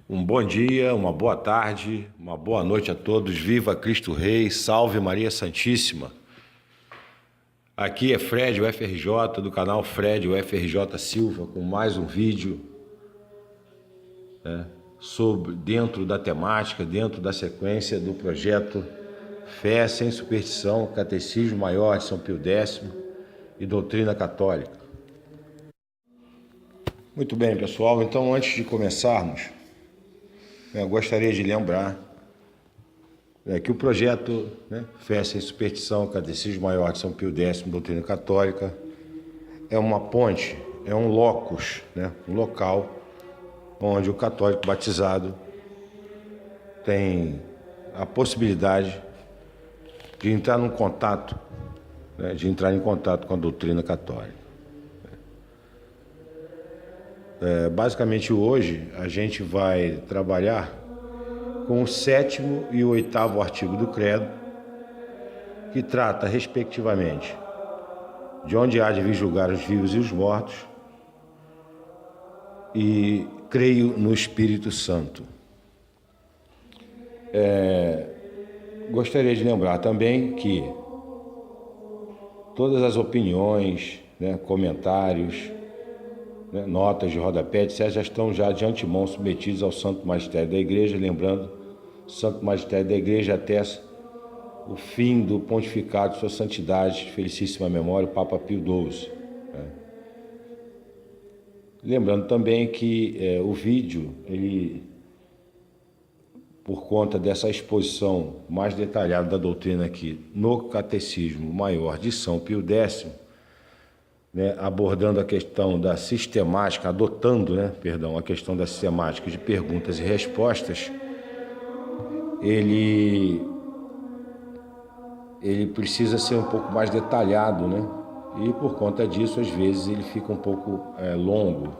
Um bom dia, uma boa tarde, uma boa noite a todos. Viva Cristo Rei, salve Maria Santíssima. Aqui é Fred, o FRJ, do canal Fred, o FRJ Silva, com mais um vídeo dentro da temática, dentro da sequência do projeto Fé Sem Superstição, Catecismo Maior de São Pio X e Doutrina Católica. Muito bem, pessoal, então antes de começarmos, eu gostaria de lembrar que o projeto Fé Sem Superstição, Catecismo Maior de São Pio X, Doutrina Católica, é uma ponte, é um locus, um local onde o católico batizado tem a possibilidade de entrar em contato com a doutrina católica. Basicamente hoje a gente vai trabalhar com o 7º e o 8º artigo do Credo, que trata, respectivamente, de onde há de vir julgar os vivos e os mortos, e creio no Espírito Santo. Gostaria de lembrar também que todas as opiniões, comentários, notas de rodapé, etc., já estão de antemão submetidos ao Santo Magistério da Igreja, lembrando, o Santo Magistério da Igreja atesta o fim do pontificado de Sua Santidade, felicíssima memória, o Papa Pio XII. Lembrando também que o vídeo, por conta dessa exposição mais detalhada da doutrina aqui no Catecismo Maior de São Pio X, abordando a questão da sistemática, a questão da sistemática de perguntas e respostas, ele precisa ser um pouco mais detalhado, e por conta disso, às vezes, ele fica um pouco longo,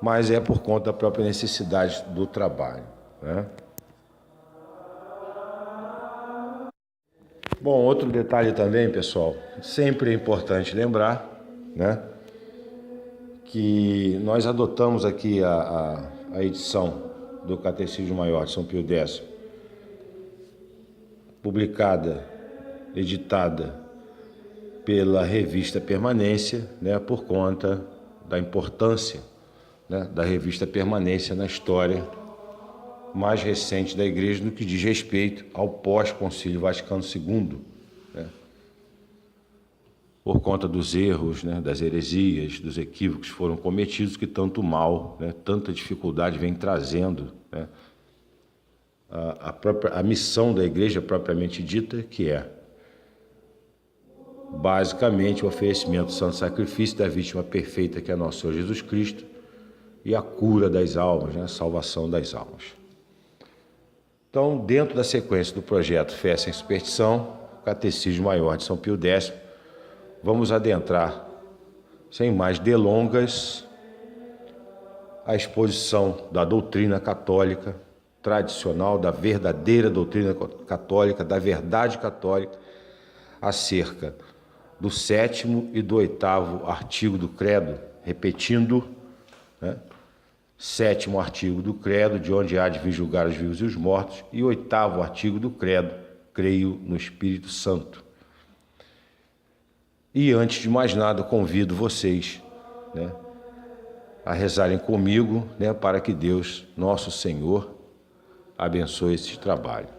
mas é por conta da própria necessidade do trabalho. Bom, outro detalhe também, pessoal, sempre é importante lembrar, que nós adotamos aqui a edição do Catecismo Maior de São Pio X, editada pela revista Permanência, por conta da importância da revista Permanência na história mais recente da Igreja no que diz respeito ao pós-Concílio Vaticano II, por conta dos erros, das heresias, dos equívocos que foram cometidos, que tanto mal, tanta dificuldade vem trazendo a missão da Igreja propriamente dita, que é basicamente o oferecimento do santo sacrifício da vítima perfeita, que é nosso Senhor Jesus Cristo, e a cura das almas, a salvação das almas. Então, dentro da sequência do projeto Fé Sem Superstição, Catecismo Maior de São Pio X, vamos adentrar, sem mais delongas, a exposição da doutrina católica tradicional, da verdadeira doutrina católica, da verdade católica, acerca do 7º e do 8º artigo do Credo, repetindo, 7º artigo do Credo, de onde há de vir julgar os vivos e os mortos, e 8º artigo do Credo, creio no Espírito Santo. E antes de mais nada, convido vocês a rezarem comigo, para que Deus, nosso Senhor, abençoe esse trabalho.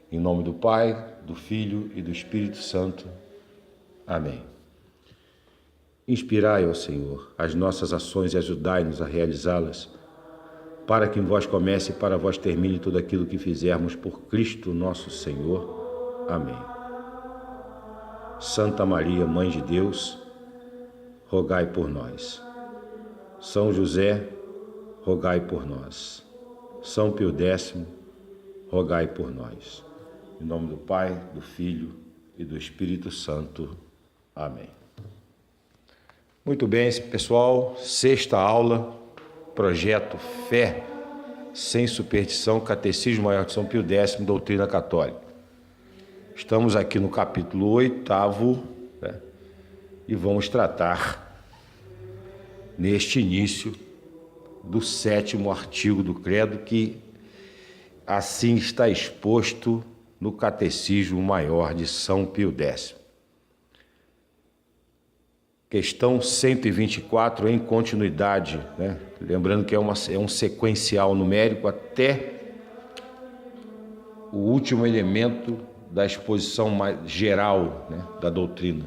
Em nome do Pai, do Filho e do Espírito Santo. Amém. Inspirai, ó Senhor, as nossas ações e ajudai-nos a realizá-las, para que em vós comece e para vós termine tudo aquilo que fizermos por Cristo nosso Senhor. Amém. Santa Maria, Mãe de Deus, rogai por nós. São José, rogai por nós. São Pio X, rogai por nós. Em nome do Pai, do Filho e do Espírito Santo. Amém. Muito bem, pessoal, 6ª aula, projeto Fé Sem Superstição, Catecismo Maior de São Pio X, Doutrina Católica. Estamos aqui no capítulo 8º, e vamos tratar, neste início, do 7º artigo do credo, que assim está exposto no Catecismo Maior de São Pio X. Questão 124, em continuidade, né? Lembrando que é um sequencial numérico até o último elemento da exposição mais geral, né, da doutrina.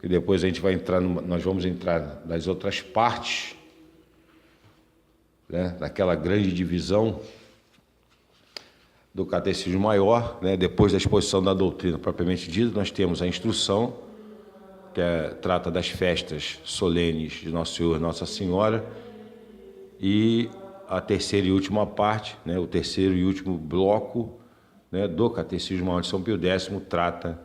E depois a gente vai entrar, nós vamos entrar nas outras partes, né, daquela grande divisão do Catecismo Maior, né? Depois da exposição da doutrina propriamente dita, nós temos a instrução, que trata das festas solenes de Nosso Senhor e Nossa Senhora, e a terceira e última parte, né, o terceiro e último bloco, né, do Catecismo Maior de São Pio X, trata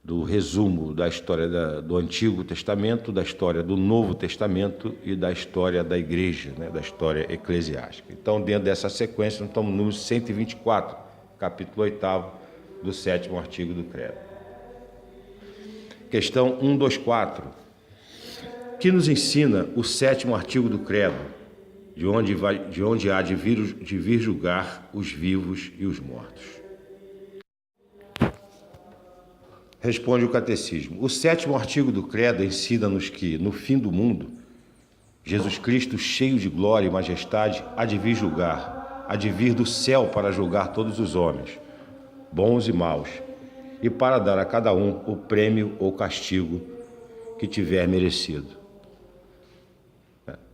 do resumo da história do Antigo Testamento, da história do Novo Testamento e da história da Igreja, né, da história eclesiástica. Então, dentro dessa sequência, nós estamos no número 124, capítulo 8º do 7º artigo do Credo. Questão 124, que nos ensina o 7º artigo do Credo, de onde há de vir julgar os vivos e os mortos. Responde o Catecismo. O 7º artigo do Credo ensina-nos que, no fim do mundo, Jesus Cristo, cheio de glória e majestade, há de vir julgar, há de vir do céu para julgar todos os homens, bons e maus, e para dar a cada um o prêmio ou castigo que tiver merecido.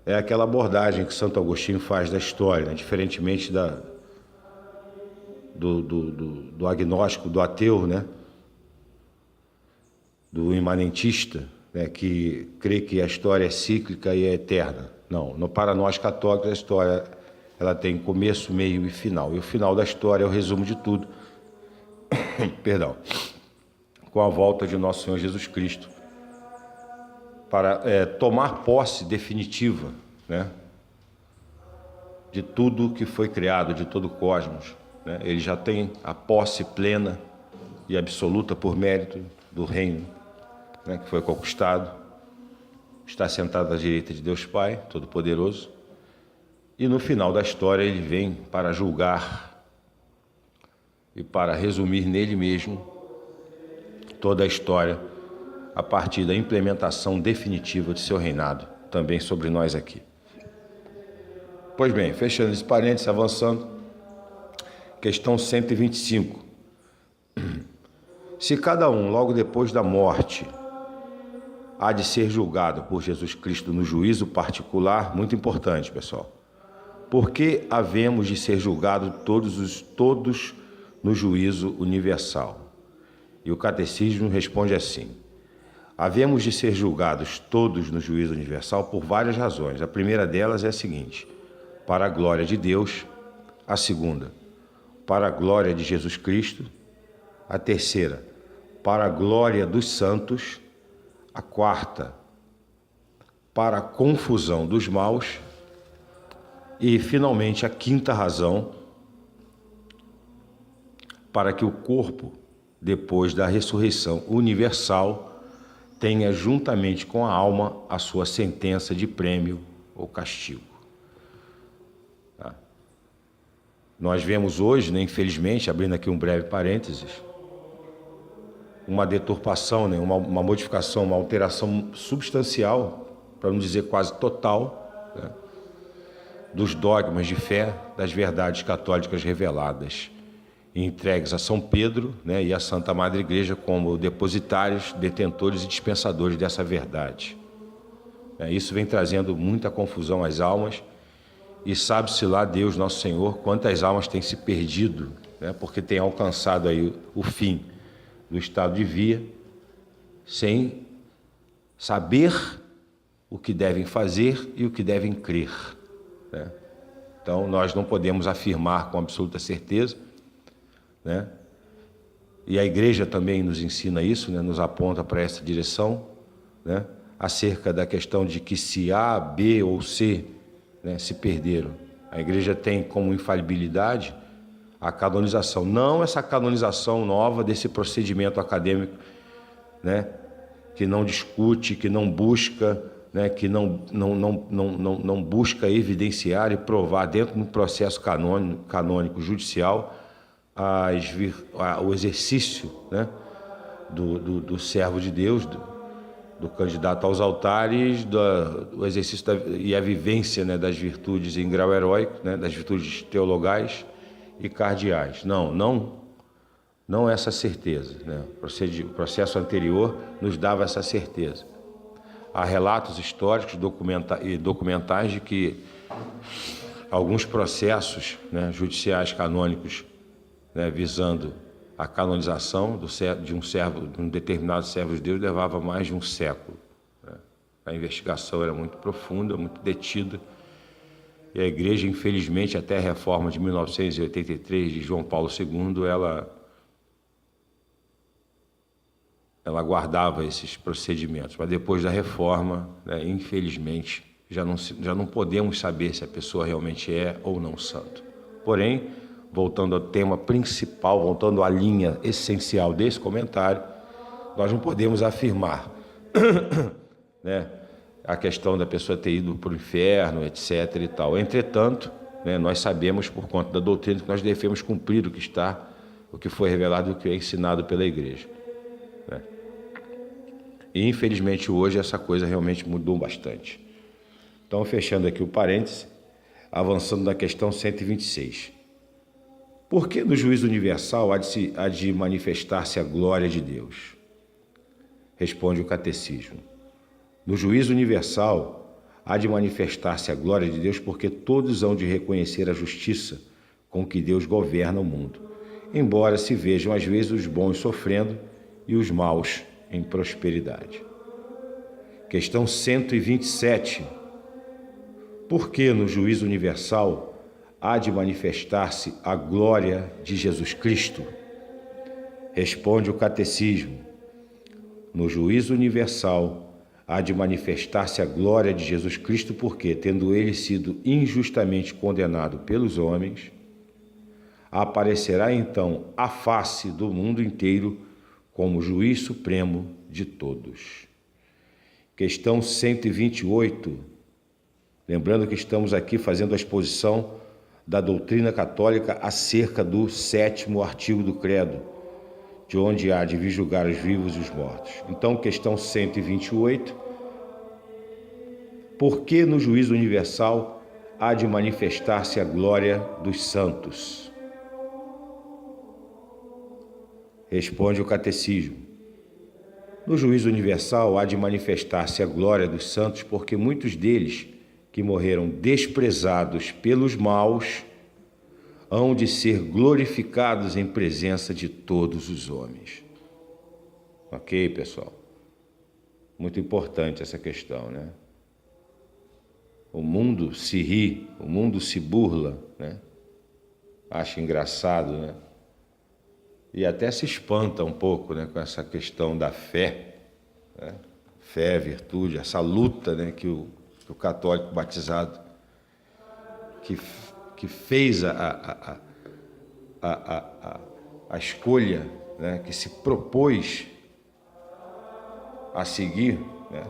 É aquela abordagem que Santo Agostinho faz da história, né? Diferentemente do agnóstico, do ateu, né? Do imanentista, né? Que crê que a história é cíclica e é eterna. Não, para nós católicos a história ela tem começo, meio e final. E o final da história é o resumo de tudo. Perdão. Com a volta de Nosso Senhor Jesus Cristo, para tomar posse definitiva, né, de tudo que foi criado, de todo o cosmos, né? Ele já tem a posse plena e absoluta por mérito do reino, né, que foi conquistado, está sentado à direita de Deus Pai Todo-Poderoso, e no final da história ele vem para julgar e para resumir nele mesmo toda a história a partir da implementação definitiva de seu reinado, também sobre nós aqui. Pois bem, fechando esse parênteses, avançando, questão 125. Se cada um, logo depois da morte, há de ser julgado por Jesus Cristo no juízo particular, muito importante, pessoal, por que havemos de ser julgados todos no juízo universal? E o Catecismo responde assim: havemos de ser julgados todos no juízo universal por várias razões. A primeira delas é a seguinte: para a glória de Deus. A segunda, para a glória de Jesus Cristo. A terceira, para a glória dos santos. A quarta, para a confusão dos maus. E, finalmente, a quinta razão, para que o corpo, depois da ressurreição universal, tenha juntamente com a alma a sua sentença de prêmio ou castigo. Tá? Nós vemos hoje, né, infelizmente, abrindo aqui um breve parênteses, uma deturpação, né, uma modificação, uma alteração substancial, para não dizer quase total, né, dos dogmas de fé, das verdades católicas reveladas e entregues a São Pedro, né, e a Santa Madre Igreja como depositários, detentores e dispensadores dessa verdade. Isso vem trazendo muita confusão às almas, e sabe-se lá, Deus Nosso Senhor, quantas almas têm se perdido, né, porque têm alcançado aí o fim do estado de via, sem saber o que devem fazer e o que devem crer, né? Então, nós não podemos afirmar com absoluta certeza, né? E a Igreja também nos ensina isso, né? Nos aponta para essa direção, né? Acerca da questão de que se A, B ou C, né, se perderam, a Igreja tem como infalibilidade a canonização, não essa canonização nova desse procedimento acadêmico, né, que não discute, que não busca né, que não busca evidenciar e provar dentro do processo canônico judicial o exercício, né, do servo de Deus, do candidato aos altares, do exercício e a vivência, né, das virtudes em grau heróico, né, das virtudes teologais e cardeais. Não essa certeza, né? O processo anterior nos dava essa certeza. Há relatos históricos e documentais de que alguns processos, né, judiciais canônicos, né, visando a canonização de um determinado servo de Deus levava mais de um século, né? A investigação era muito profunda, muito detida, e a Igreja, infelizmente, até a reforma de 1983 de João Paulo II, ela guardava esses procedimentos, mas depois da reforma, né, infelizmente, já não podemos saber se a pessoa realmente é ou não santo. Porém, voltando ao tema principal, voltando à linha essencial desse comentário, nós não podemos afirmar, né, a questão da pessoa ter ido para o inferno, etc. e tal. Entretanto, né, nós sabemos, por conta da doutrina, que nós devemos cumprir o que foi revelado e o que é ensinado pela Igreja, né? E, infelizmente, hoje essa coisa realmente mudou bastante. Então, fechando aqui o parêntese, avançando na questão 126. Por que no juízo universal há de manifestar-se a glória de Deus? Responde o Catecismo. No juízo universal há de manifestar-se a glória de Deus porque todos hão de reconhecer a justiça com que Deus governa o mundo, embora se vejam às vezes os bons sofrendo e os maus em prosperidade. Questão 127. Por que no juízo universal há de manifestar-se a glória de Jesus Cristo? Responde o Catecismo. No juízo universal há de manifestar-se a glória de Jesus Cristo porque, tendo ele sido injustamente condenado pelos homens, aparecerá então a face do mundo inteiro como juiz supremo de todos. Questão 128. Lembrando que estamos aqui fazendo a exposição da doutrina católica acerca do 7º artigo do Credo, de onde há de vir julgar os vivos e os mortos. Então, questão 128. Por que no juízo universal há de manifestar-se a glória dos santos? Responde o Catecismo. No juízo universal há de manifestar-se a glória dos santos porque muitos deles que morreram desprezados pelos maus hão de ser glorificados em presença de todos os homens. Ok, pessoal? Muito importante essa questão, né? O mundo se ri, o mundo se burla, né? Acha engraçado, né? E até se espanta um pouco, né, com essa questão da fé, né? Fé, virtude, essa luta, né, que o católico batizado que fez a escolha, né, que se propôs a seguir, né,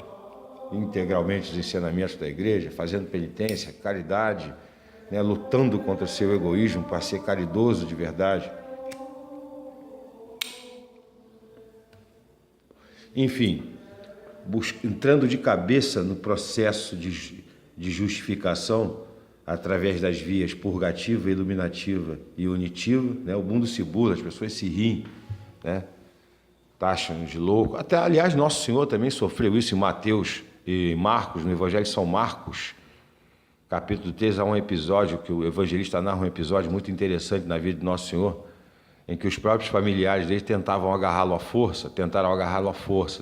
integralmente os ensinamentos da Igreja, fazendo penitência, caridade, né, lutando contra o seu egoísmo para ser caridoso de verdade. Enfim, entrando de cabeça no processo de justificação através das vias purgativa, iluminativa e unitiva, né? O mundo se burla, as pessoas se riem, né? Taxam de louco. Até, aliás, Nosso Senhor também sofreu isso em Mateus e Marcos, no Evangelho de São Marcos, capítulo 3, há um episódio que o evangelista narra, um episódio muito interessante na vida de Nosso Senhor, em que os próprios familiares dele tentaram agarrá-lo à força,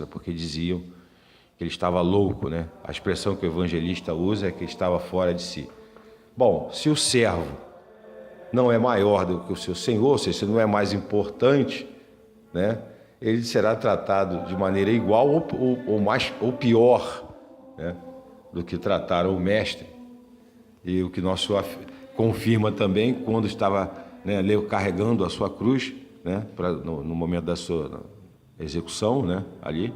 porque diziam que ele estava louco, né? A expressão que o evangelista usa é que ele estava fora de si. Bom, se o servo não é maior do que o seu senhor, ou seja, se não é mais importante, né, ele será tratado de maneira igual ou pior, né, do que trataram o mestre. E o que nosso Senhor confirma também quando estava, né, carregando a sua cruz, né, no momento da sua execução, né, ali,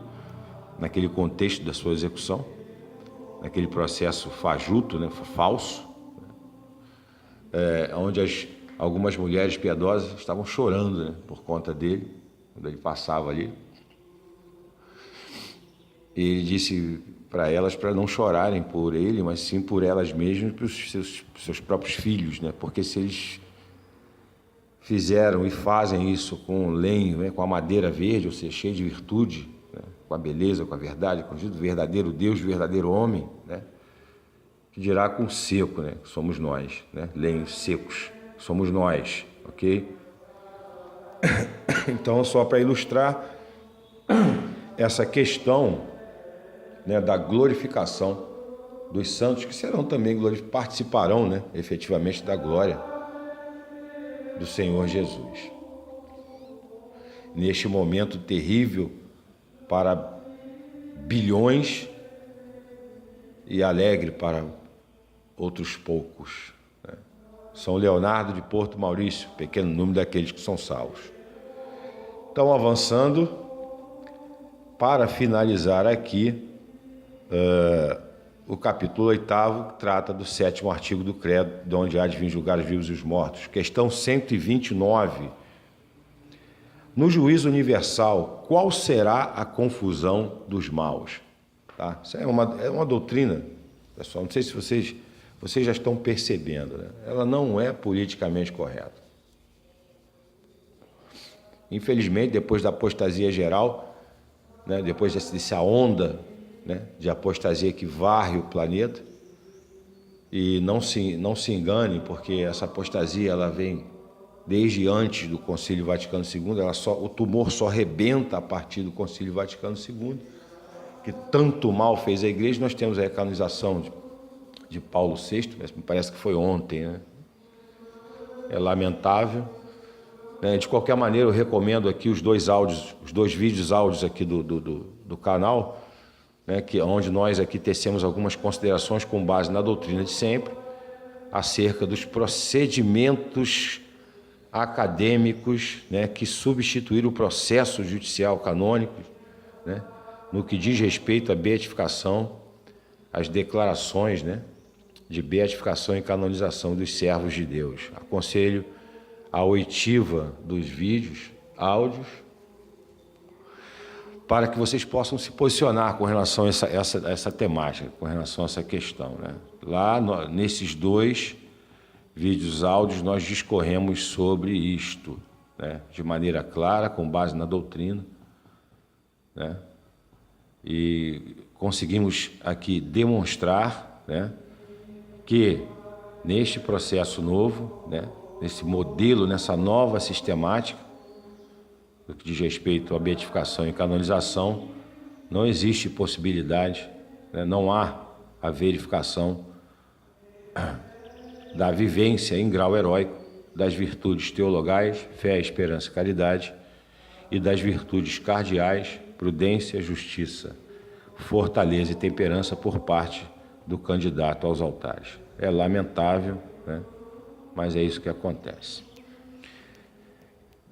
naquele contexto da sua execução. naquele processo fajuto, né, falso, onde algumas mulheres piedosas estavam chorando, né, por conta dele, quando ele passava ali. E ele disse para elas para não chorarem por ele, mas sim por elas mesmas e pelos seus próprios filhos, né? Porque se eles fizeram e fazem isso com lenho, né, com a madeira verde, ou seja, cheia de virtude, né, com a beleza, com a verdade, com o verdadeiro Deus, o verdadeiro homem, né, que dirá com o seco, né, que somos nós, né, lenhos secos, somos nós, ok? Então, só para ilustrar essa questão, né, da glorificação dos santos, que serão também participarão, né, efetivamente da glória do Senhor Jesus. Neste momento terrível para bilhões e alegre para outros poucos, né? São Leonardo de Porto Maurício, pequeno número daqueles que são salvos. Então, avançando, para finalizar aqui, o capítulo 8º trata do 7º artigo do credo, de onde há de vir julgar os vivos e os mortos. Questão 129. No juízo universal, qual será a confusão dos maus? Tá? Isso é uma doutrina, pessoal, não sei se vocês já estão percebendo, né? Ela não é politicamente correta. Infelizmente, depois da apostasia geral, né, depois dessa onda, né, de apostasia que varre o planeta, e não se enganem, porque essa apostasia ela vem desde antes do Concílio Vaticano II, o tumor só rebenta a partir do Concílio Vaticano II, que tanto mal fez a Igreja. Nós temos a canonização de Paulo VI, me parece que foi ontem, né? É lamentável. De qualquer maneira, eu recomendo aqui os dois vídeos áudios aqui do canal, né, onde nós aqui tecemos algumas considerações com base na doutrina de sempre, acerca dos procedimentos acadêmicos, né, que substituíram o processo judicial canônico, né, no que diz respeito à beatificação, às declarações, né, de beatificação e canonização dos servos de Deus. Aconselho a oitiva dos vídeos, áudios, para que vocês possam se posicionar com relação a essa temática, com relação a essa questão, né? Lá nesses dois vídeos áudios nós discorremos sobre isto, né, de maneira clara, com base na doutrina, né, e conseguimos aqui demonstrar, né, que neste processo novo, né, nesse modelo, nessa nova sistemática, no que diz respeito à beatificação e canonização, não existe possibilidade, né, não há a verificação da vivência em grau heróico das virtudes teologais, fé, esperança e caridade, e das virtudes cardeais, prudência, justiça, fortaleza e temperança por parte do candidato aos altares. É lamentável, né? Mas é isso que acontece.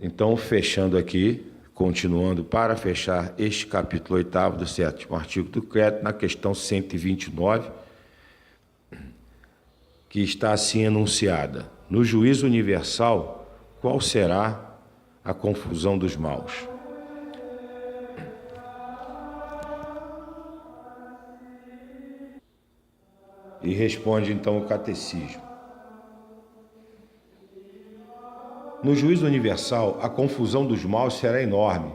Então, fechando aqui, continuando para fechar este capítulo 8º do 7º artigo do credo, na questão 129, que está assim enunciada: no juízo universal, qual será a confusão dos maus? E responde então o catecismo: no juízo universal, a confusão dos maus será enorme,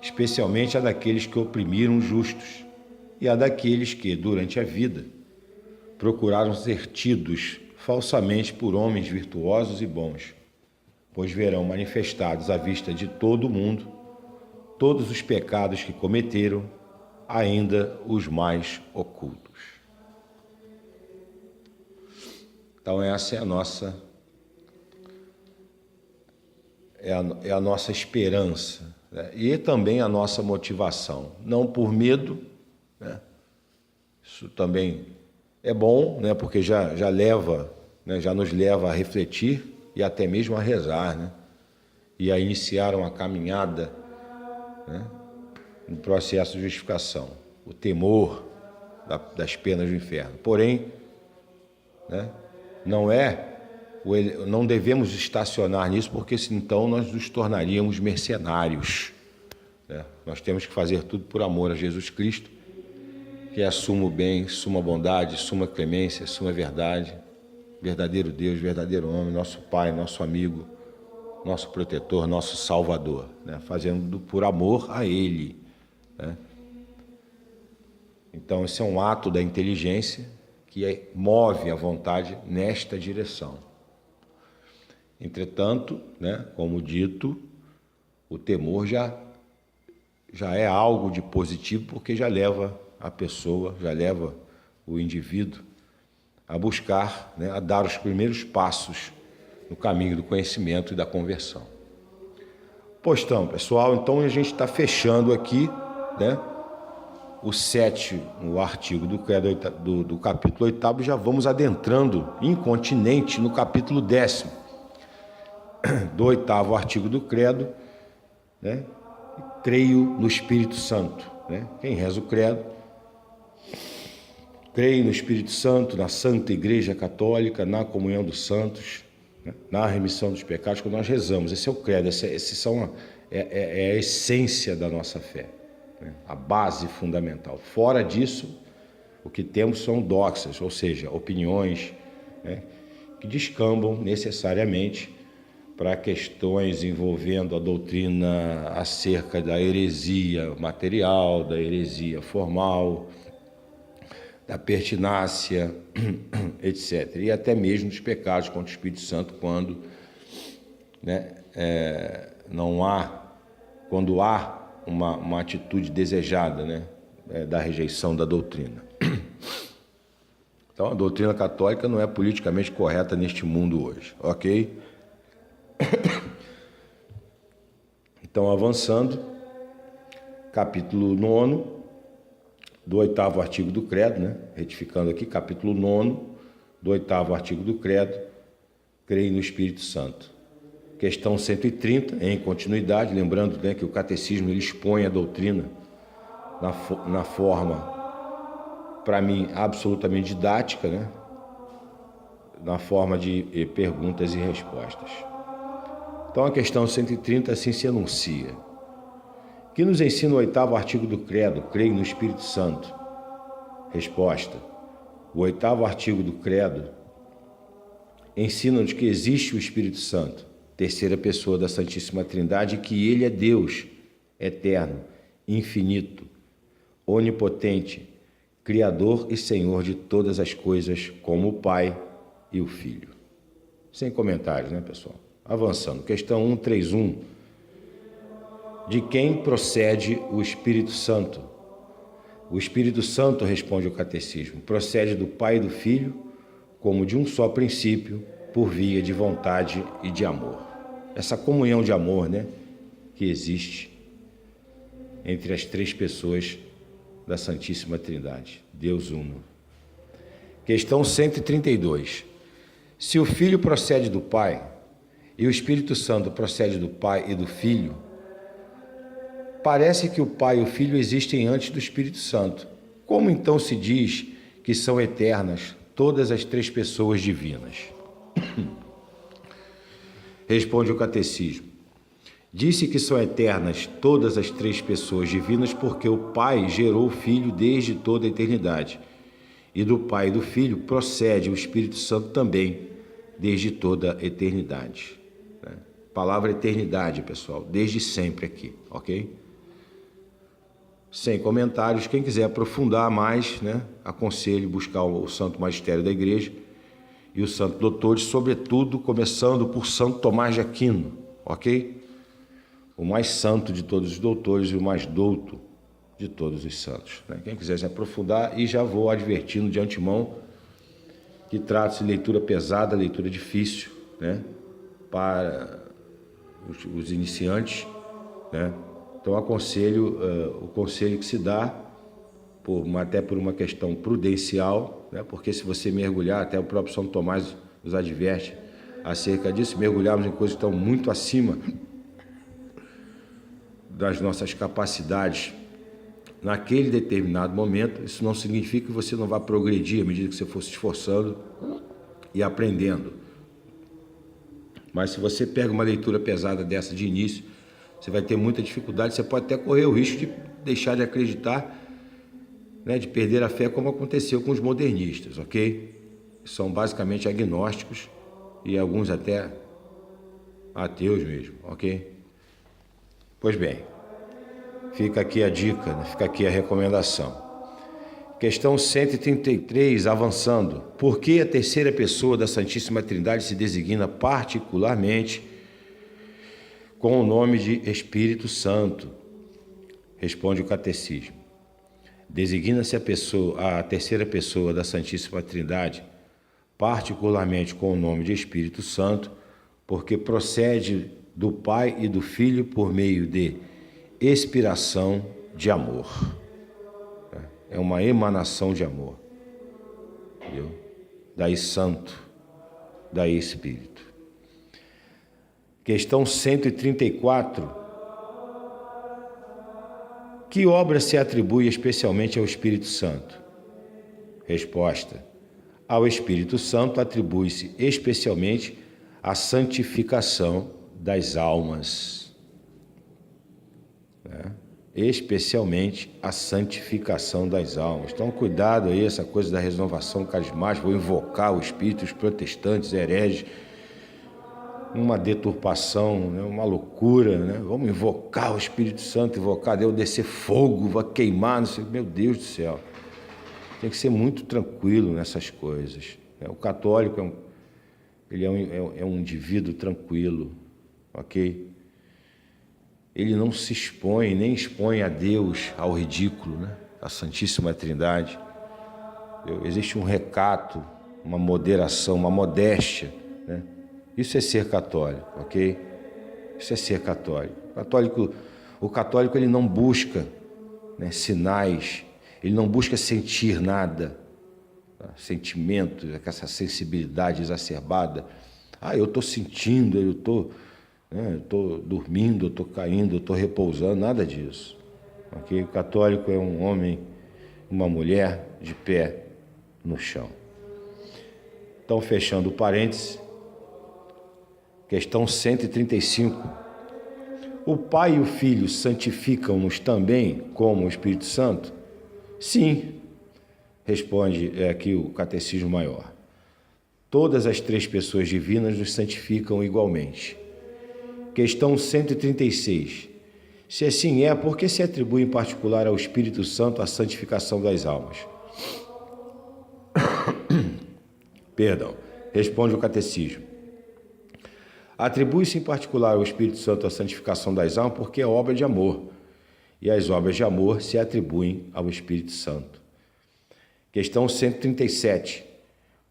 especialmente a daqueles que oprimiram os justos e a daqueles que, durante a vida, procuraram ser tidos falsamente por homens virtuosos e bons, pois verão manifestados à vista de todo o mundo todos os pecados que cometeram, ainda os mais ocultos. Então essa é a nossa esperança, né? E também a nossa motivação, não por medo, né? Isso também é bom, né? Porque já leva, né? Já nos leva a refletir e até mesmo a rezar, né? E a iniciar uma caminhada, né, no processo de justificação. O temor, das penas do inferno. Porém, né, não devemos estacionar nisso, porque então nós nos tornaríamos mercenários, né? Nós temos que fazer tudo por amor a Jesus Cristo, que é a suma bem, suma bondade, suma clemência, suma verdade, verdadeiro Deus, verdadeiro homem, nosso Pai, nosso amigo, nosso protetor, nosso Salvador, né? Fazendo por amor a Ele, né? Então, esse é um ato da inteligência que move a vontade nesta direção. Entretanto, né, como dito, o temor já é algo de positivo, porque já leva a pessoa, já leva o indivíduo a buscar, né, a dar os primeiros passos no caminho do conhecimento e da conversão. Pois então, pessoal, então a gente está fechando aqui, né, o artigo do credo do capítulo 8º, já vamos adentrando incontinente no capítulo 10º do 8º artigo do credo, né? Creio no Espírito Santo, né? Quem reza o credo, creio no Espírito Santo, na Santa Igreja Católica, na comunhão dos santos, né? Na remissão dos pecados. Quando nós rezamos, esse é o credo, é a essência da nossa fé, né? A base fundamental. Fora disso, o que temos são doxas, ou seja, opiniões, né, que descambam necessariamente para questões envolvendo a doutrina acerca da heresia material, da heresia formal, da pertinácia, etc. E até mesmo dos pecados contra o Espírito Santo, quando, né, quando há uma atitude desejada, né, da rejeição da doutrina. Então, a doutrina católica não é politicamente correta neste mundo hoje, ok? Então, avançando, capítulo 9 do 8º artigo do credo, né? Retificando aqui, capítulo 9 do 8º artigo do credo, creio no Espírito Santo. Questão 130, em continuidade, lembrando, né, que o catecismo ele expõe a doutrina na forma, para mim, absolutamente didática, né? Na forma de perguntas e respostas. Então, a questão 130 assim se anuncia. Que nos ensina o 8º artigo do credo, creio no Espírito Santo? Resposta. O 8º artigo do credo ensina-nos que existe o Espírito Santo, terceira pessoa da Santíssima Trindade, e que Ele é Deus, eterno, infinito, onipotente, Criador e Senhor de todas as coisas, como o Pai e o Filho. Sem comentários, né, pessoal? Avançando, questão 131. De quem procede o Espírito Santo? O Espírito Santo, responde o catecismo, procede do Pai e do Filho, como de um só princípio, por via de vontade e de amor. Essa comunhão de amor, né, que existe entre as três pessoas da Santíssima Trindade, Deus Uno. Questão 132. Se o Filho procede do Pai e o Espírito Santo procede do Pai e do Filho, parece que o Pai e o Filho existem antes do Espírito Santo. Como então se diz que são eternas todas as três pessoas divinas? Responde o catecismo. Disse que são eternas todas as três pessoas divinas porque o Pai gerou o Filho desde toda a eternidade. E do Pai e do Filho procede o Espírito Santo também, desde toda a eternidade. Palavra eternidade, pessoal, desde sempre aqui, ok? Sem comentários, quem quiser aprofundar mais, né, aconselho buscar o Santo Magistério da Igreja e o Santo Doutores, sobretudo começando por Santo Tomás de Aquino, ok? O mais santo de todos os doutores e o mais douto de todos os santos, né? Quem quiser se aprofundar, e já vou advertindo de antemão que trata-se de leitura pesada, leitura difícil, né, para os iniciantes, né? Então aconselho, o conselho que se dá, até por uma questão prudencial, né? Porque se você mergulhar, até o próprio São Tomás nos adverte acerca disso, mergulharmos em coisas que estão muito acima das nossas capacidades naquele determinado momento. Isso não significa que você não vai progredir à medida que você for se esforçando e aprendendo. Mas se você pega uma leitura pesada dessa de início, você vai ter muita dificuldade, você pode até correr o risco de deixar de acreditar, né, de perder a fé, como aconteceu com os modernistas, ok? São basicamente agnósticos e alguns até ateus mesmo, ok? Pois bem, fica aqui a dica, né? Fica aqui a recomendação. Questão 133, avançando. Por que a terceira pessoa da Santíssima Trindade se designa particularmente com o nome de Espírito Santo? Responde o Catecismo. Designa-se a terceira pessoa da Santíssima Trindade, particularmente com o nome de Espírito Santo, porque procede do Pai e do Filho por meio de expiração de amor. É uma emanação de amor. Entendeu? Daí santo, daí Espírito. Questão 134. Que obra se atribui especialmente ao Espírito Santo? Resposta. Ao Espírito Santo atribui-se especialmente a santificação das almas. Especialmente a santificação das almas. Então, cuidado aí, essa coisa da renovação carismática, vou invocar o Espírito, os protestantes, hereges, uma deturpação, né? Uma loucura, né? Vamos invocar o Espírito Santo, invocar Deus, descer fogo, vai queimar, não sei, meu Deus do céu. Tem que ser muito tranquilo nessas coisas. O católico ele é um indivíduo tranquilo, ok? Ele não se expõe, nem expõe a Deus ao ridículo, né? A Santíssima Trindade. Existe um recato, uma moderação, uma modéstia, né? Isso é ser católico, ok? Isso é ser católico. O católico ele não busca, né, sinais, ele não busca sentir nada, tá? Sentimentos, essa sensibilidade exacerbada. Eu estou sentindo, eu estou dormindo, eu estou caindo, eu estou repousando, nada disso. Okay? O católico é um homem, uma mulher de pé no chão. Então, fechando o parêntese, questão 135. O Pai e o Filho santificam-nos também como o Espírito Santo? Sim, responde aqui o Catecismo Maior. Todas as três pessoas divinas nos santificam igualmente. Questão 136. Se assim é, por que se atribui em particular ao Espírito Santo a santificação das almas? Perdão. Responde o Catecismo. Atribui-se em particular ao Espírito Santo a santificação das almas porque é obra de amor, e as obras de amor se atribuem ao Espírito Santo. Questão 137.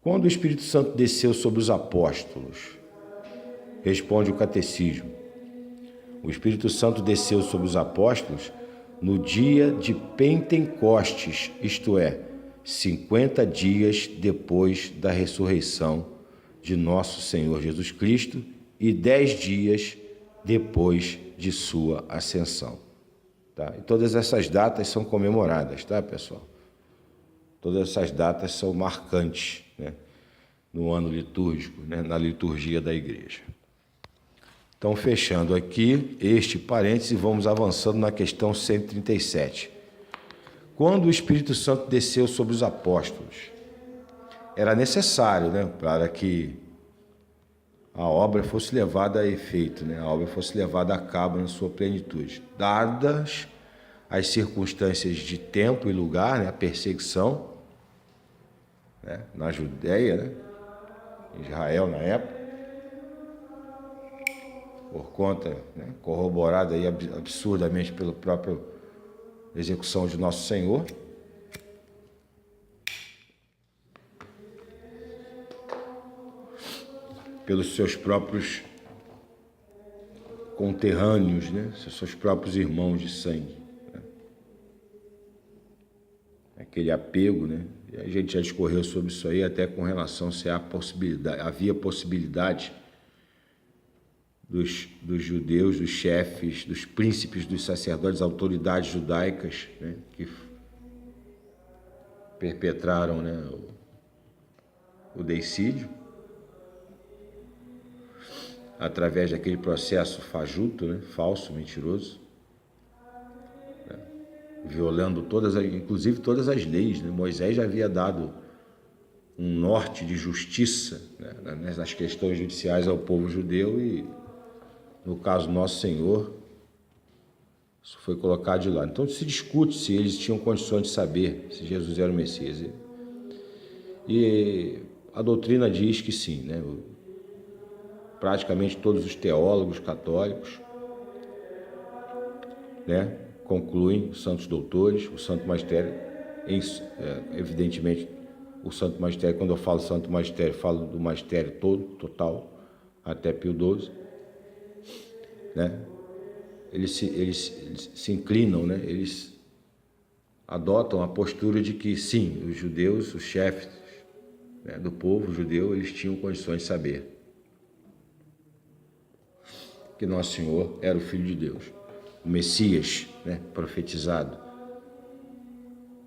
Quando o Espírito Santo desceu sobre os apóstolos? Responde o Catecismo. O Espírito Santo desceu sobre os apóstolos no dia de Pentecostes, isto é, 50 dias depois da ressurreição de nosso Senhor Jesus Cristo e 10 dias depois de sua ascensão. Tá? E todas essas datas são comemoradas, tá, pessoal? Todas essas datas são marcantes, né, no ano litúrgico, né, na liturgia da igreja. Então, fechando aqui este parêntese, vamos avançando na questão 137. Quando o Espírito Santo desceu sobre os apóstolos, era necessário, né, para que a obra fosse levada a efeito, né, a obra fosse levada a cabo na sua plenitude, dadas as circunstâncias de tempo e lugar, né, a perseguição, né, na Judéia, né, Israel na época, por conta, né, corroborada aí absurdamente pela própria execução de Nosso Senhor. Pelos seus próprios conterrâneos, né, seus próprios irmãos de sangue. Né? Aquele apego, né? E a gente já discorreu sobre isso aí, até com relação se havia possibilidade dos judeus, dos chefes, dos príncipes, dos sacerdotes, autoridades judaicas, né, que perpetraram, né, o deicídio, através daquele processo fajuto, né, falso, mentiroso, né, violando inclusive todas as leis, né? Moisés já havia dado um norte de justiça, né, nas questões judiciais ao povo judeu e, no caso Nosso Senhor, isso foi colocado de lado. Então se discute se eles tinham condições de saber se Jesus era o Messias. E a doutrina diz que sim, né? Praticamente todos os teólogos católicos, né, concluem, os santos doutores, o santo magistério, evidentemente o santo magistério, quando eu falo santo magistério, falo do magistério todo, total, até Pio XII, né? Eles se inclinam, né? Eles adotam a postura de que sim, os judeus, os chefes, né, do povo judeu, eles tinham condições de saber que Nosso Senhor era o Filho de Deus, o Messias, né, profetizado,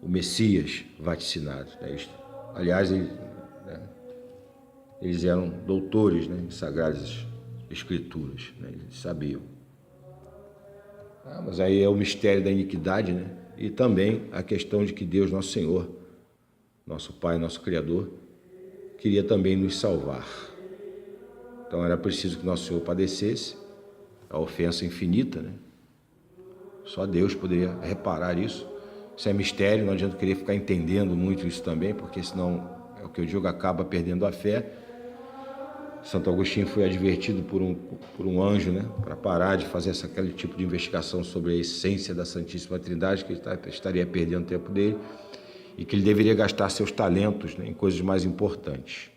o Messias vaticinado. Né? Aliás, eles eram doutores, né, em Sagradas Escrituras, né? Eles sabiam. Mas aí é o mistério da iniquidade, né? E também a questão de que Deus, Nosso Senhor, nosso Pai, nosso Criador, queria também nos salvar. Então era preciso que Nosso Senhor padecesse a ofensa infinita, né? Só Deus poderia reparar isso. Isso é mistério, não adianta querer ficar entendendo muito isso também, porque senão, é o que eu digo, acaba perdendo a fé. Santo Agostinho foi advertido por um anjo, né, para parar de fazer aquele tipo de investigação sobre a essência da Santíssima Trindade, que ele estaria perdendo o tempo dele, e que ele deveria gastar seus talentos, né, em coisas mais importantes.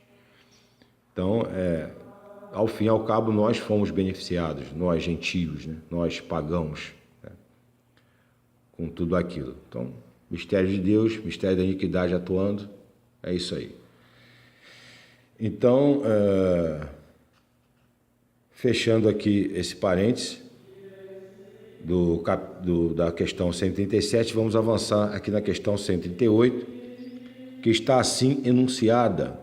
Então, ao fim e ao cabo, nós fomos beneficiados, nós gentios, né, nós pagãos, né, com tudo aquilo. Então, mistério de Deus, mistério da iniquidade atuando, é isso aí. Então, fechando aqui esse parênteses da questão 137, vamos avançar aqui na questão 138, que está assim enunciada: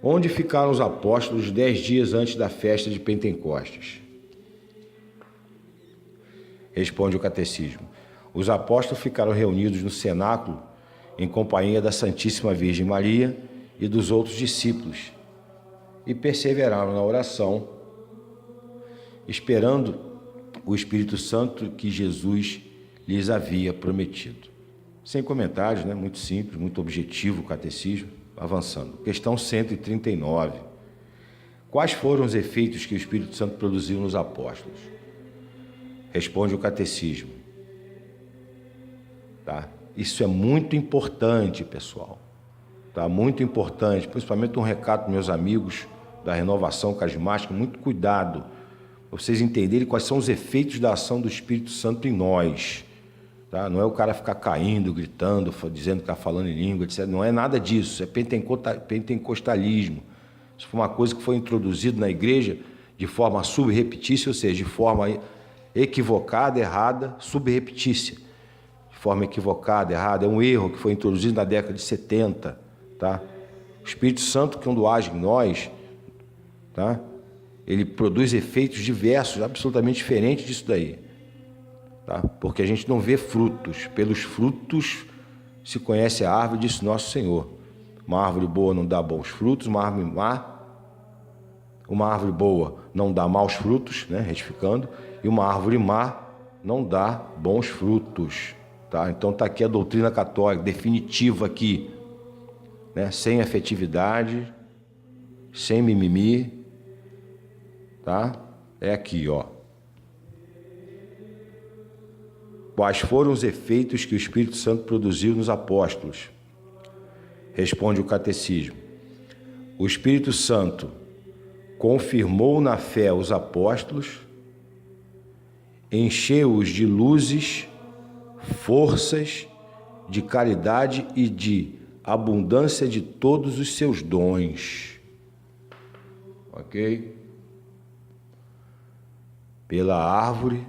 onde ficaram os apóstolos 10 dias antes da festa de Pentecostes? Responde o catecismo: os apóstolos ficaram reunidos no cenáculo em companhia da Santíssima Virgem Maria e dos outros discípulos, e perseveraram na oração, esperando o Espírito Santo que Jesus lhes havia prometido. Sem comentários, né? Muito simples, muito objetivo o catecismo. Avançando. Questão 139. Quais foram os efeitos que o Espírito Santo produziu nos apóstolos? Responde o catecismo. Tá? Isso é muito importante, pessoal. Tá? Muito importante, principalmente um recado para meus amigos da renovação carismática, muito cuidado, para vocês entenderem quais são os efeitos da ação do Espírito Santo em nós. Tá? Não é o cara ficar caindo, gritando, dizendo que está falando em língua, etc. Não é nada disso, é pentecostalismo. Isso foi uma coisa que foi introduzida na igreja de forma subrepetícia, ou seja, de forma equivocada, errada, subrepetícia. De forma equivocada, errada, é um erro que foi introduzido na década de 70. Tá? O Espírito Santo, quando age em nós, tá? Ele produz efeitos diversos, absolutamente diferentes disso daí. Tá? Porque a gente não vê frutos. Pelos frutos se conhece a árvore, disse Nosso Senhor. Uma árvore boa não dá bons frutos, uma árvore boa não dá maus frutos, né? Retificando, e uma árvore má não dá bons frutos. Tá? Então está aqui a doutrina católica, definitiva aqui, né? Sem afetividade, sem mimimi, tá? É aqui, ó. Quais foram os efeitos que o Espírito Santo produziu nos apóstolos? Responde o catecismo: o Espírito Santo confirmou na fé os apóstolos, encheu-os de luzes, forças, de caridade e de abundância de todos os seus dons. Ok? Pela árvore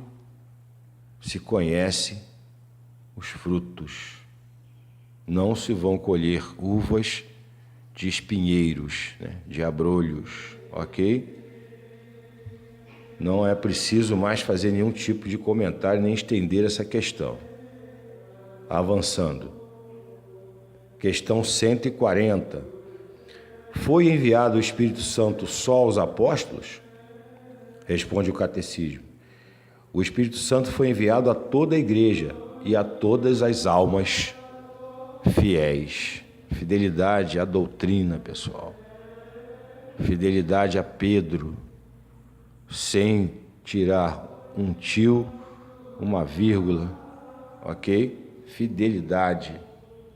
se conhece os frutos. Não se vão colher uvas de espinheiros, né? De abrolhos, ok? Não é preciso mais fazer nenhum tipo de comentário nem estender essa questão. Avançando. Questão 140. Foi enviado o Espírito Santo só aos apóstolos? Responde o catecismo. O Espírito Santo foi enviado a toda a igreja e a todas as almas fiéis. Fidelidade à doutrina, pessoal. Fidelidade a Pedro, sem tirar um tio, uma vírgula, ok? Fidelidade,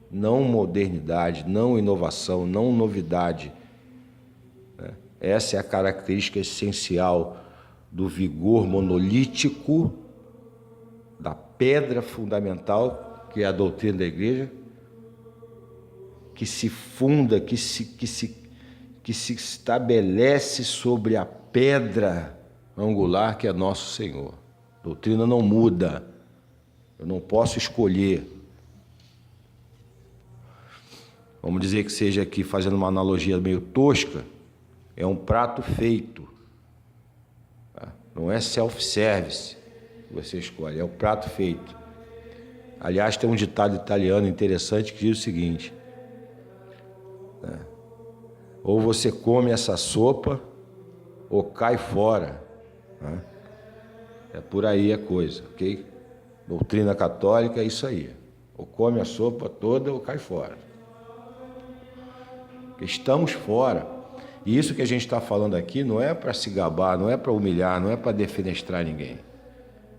não modernidade, não inovação, não novidade. Essa é a característica essencial do vigor monolítico, da pedra fundamental, que é a doutrina da igreja, que se funda, que se estabelece sobre a pedra angular que é nosso Senhor. A doutrina não muda. Eu não posso escolher. Vamos dizer que seja aqui, fazendo uma analogia meio tosca, é um prato feito. Não é self-service que você escolhe, é o prato feito. Aliás, tem um ditado italiano interessante que diz o seguinte: ou você come essa sopa ou cai fora. É por aí a coisa, ok? Doutrina católica é isso aí. Ou come a sopa toda ou cai fora. Porque estamos fora. E isso que a gente está falando aqui não é para se gabar, não é para humilhar, não é para defenestrar ninguém.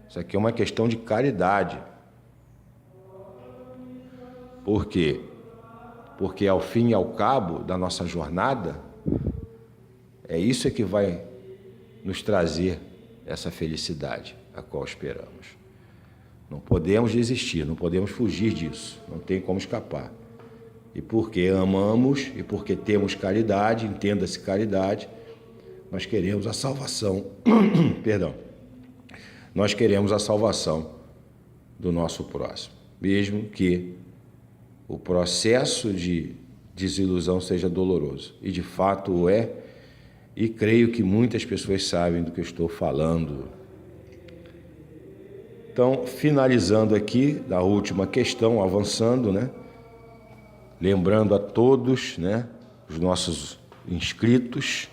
Isso aqui é uma questão de caridade. Por quê? Porque ao fim e ao cabo da nossa jornada, é isso que vai nos trazer essa felicidade a qual esperamos. Não podemos desistir, não podemos fugir disso, não tem como escapar. E porque amamos e porque temos caridade, entenda-se caridade, nós queremos a salvação, perdão, nós queremos a salvação do nosso próximo, mesmo que o processo de desilusão seja doloroso, e de fato o é, e creio que muitas pessoas sabem do que eu estou falando. Então, finalizando aqui, da última questão, avançando, né? Lembrando a todos, né, os nossos inscritos,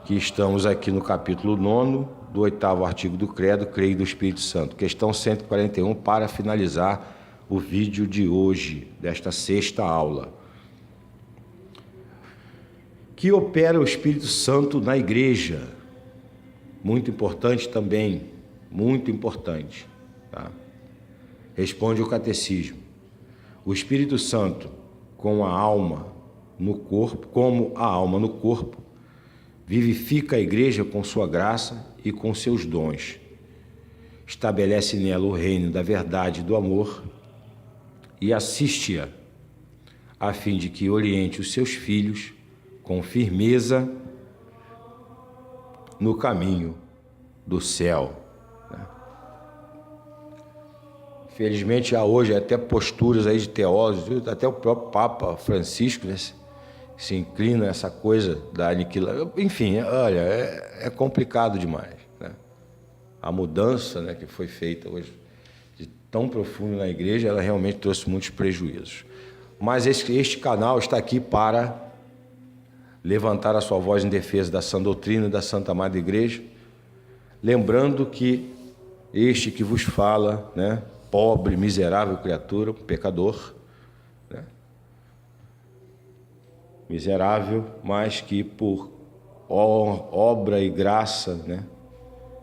que estamos aqui no capítulo 9 do 8º artigo do Credo, Creio do Espírito Santo. Questão 141, para finalizar o vídeo de hoje, desta sexta aula. Que opera o Espírito Santo na igreja? Muito importante também, muito importante. Tá? Responde o catecismo. O Espírito Santo, como a alma no corpo, vivifica a igreja com sua graça e com seus dons. Estabelece nela o reino da verdade e do amor e assiste-a, a fim de que oriente os seus filhos com firmeza no caminho do céu. Felizmente, há hoje até posturas aí de teólogos, até o próprio Papa Francisco, né, se inclina a essa coisa da aniquilação. Enfim, olha, é complicado demais, né? A mudança, né, que foi feita hoje, de tão profundo na igreja, ela realmente trouxe muitos prejuízos. Mas este canal está aqui para levantar a sua voz em defesa da sã doutrina e da Santa Madre Igreja, lembrando que este que vos fala, né, pobre, miserável criatura, pecador, né? Miserável, mas que por obra e graça, né,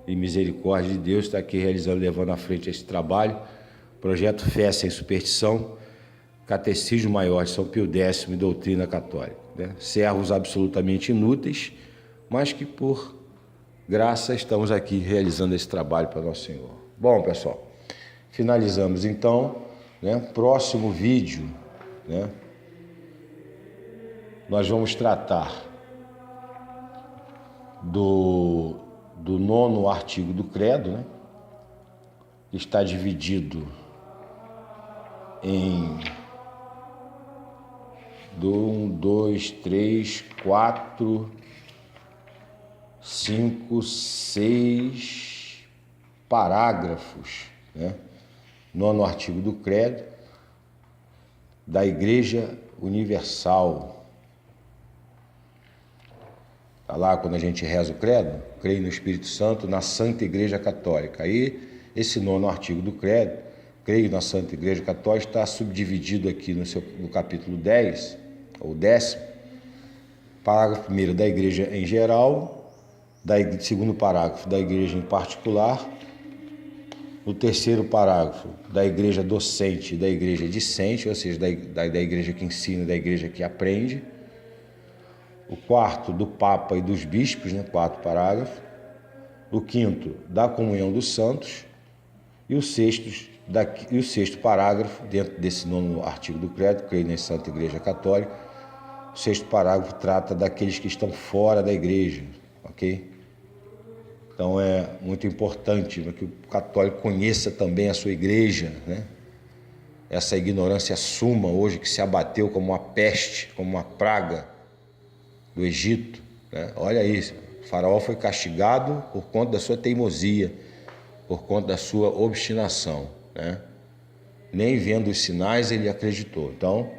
e misericórdia de Deus está aqui realizando, levando à frente esse trabalho, projeto Fé Sem Superstição, Catecismo Maior de São Pio X e Doutrina Católica, né? Servos absolutamente inúteis, mas que por graça estamos aqui realizando esse trabalho para Nosso Senhor. Bom, pessoal, finalizamos então, né? Próximo vídeo, né, nós vamos tratar do 9º artigo do credo, né? Que está dividido em 1, 2, 3, 4, 5, 6 parágrafos, né? 9º artigo do credo da Igreja Universal. Está lá quando a gente reza o credo, creio no Espírito Santo, na Santa Igreja Católica. Aí, esse 9º artigo do credo, creio na Santa Igreja Católica, está subdividido aqui no capítulo 10, ou 10º, parágrafo 1º da Igreja em geral, segundo parágrafo da Igreja em particular, o 3º parágrafo da Igreja docente e da Igreja discente, ou seja, da Igreja que ensina e da Igreja que aprende, o 4º do Papa e dos Bispos, né, 4º parágrafo, o 5º da Comunhão dos Santos e o 6º parágrafo, dentro desse 9º artigo do credo, creio na Santa Igreja Católica, o 6º parágrafo trata daqueles que estão fora da Igreja, ok? Então é muito importante, né, que o católico conheça também a sua Igreja, né? Essa ignorância suma hoje que se abateu como uma peste, como uma praga do Egito, né? Olha isso, o faraó foi castigado por conta da sua teimosia, por conta da sua obstinação, né? Nem vendo os sinais ele acreditou. Então,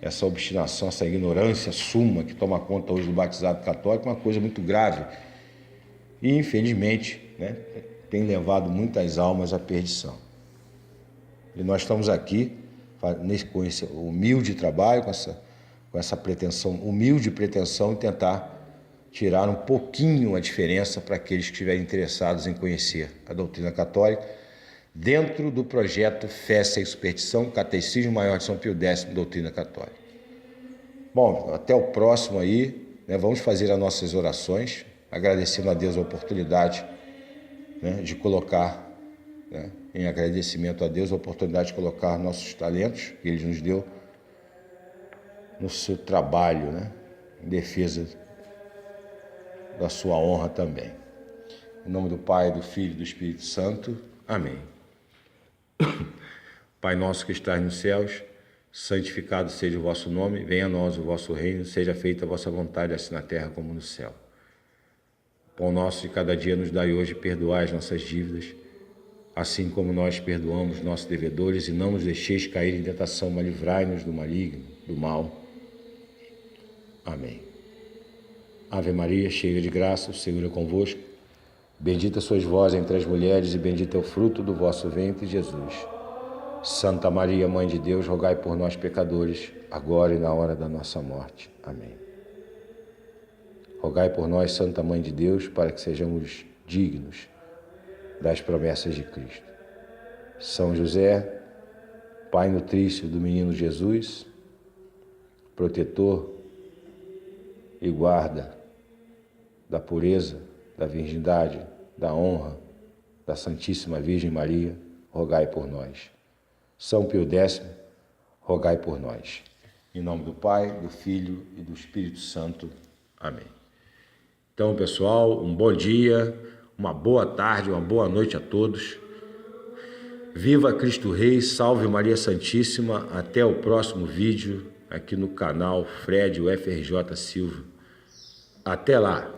essa obstinação, essa ignorância suma que toma conta hoje do batizado católico é uma coisa muito grave e, infelizmente, né, tem levado muitas almas à perdição. E nós estamos aqui com esse humilde trabalho, com essa pretensão, humilde pretensão em tentar tirar um pouquinho a diferença para aqueles que estiverem interessados em conhecer a doutrina católica dentro do projeto Fé Sem Superstição, Catecismo Maior de São Pio X, Doutrina Católica. Bom, até o próximo aí, né, vamos fazer as nossas orações, agradecendo a Deus a oportunidade, né, de colocar, né, em agradecimento a Deus a oportunidade de colocar nossos talentos que Ele nos deu no seu trabalho, né, em defesa da sua honra também. Em nome do Pai, do Filho e do Espírito Santo. Amém. Pai nosso que estás nos céus, santificado seja o vosso nome, venha a nós o vosso reino, seja feita a vossa vontade, assim na terra como no céu. Pão nosso de cada dia nos dai hoje, perdoai as nossas dívidas, assim como nós perdoamos nossos devedores, e não nos deixeis cair em tentação, mas livrai-nos do maligno, do mal. Amém. Ave Maria, cheia de graça, o Senhor é convosco. Bendita sois vós entre as mulheres e bendito é o fruto do vosso ventre, Jesus. Santa Maria, Mãe de Deus, rogai por nós, pecadores, agora e na hora da nossa morte. Amém. Rogai por nós, Santa Mãe de Deus, para que sejamos dignos das promessas de Cristo. São José, Pai nutrício do menino Jesus, protetor e guarda da pureza, da virgindade, da honra da Santíssima Virgem Maria, rogai por nós. São Pio X, rogai por nós. Em nome do Pai, do Filho e do Espírito Santo. Amém. Então, pessoal, um bom dia, uma boa tarde, uma boa noite a todos. Viva Cristo Rei, salve Maria Santíssima. Até o próximo vídeo aqui no canal Fred UFRJ Silva. Até lá!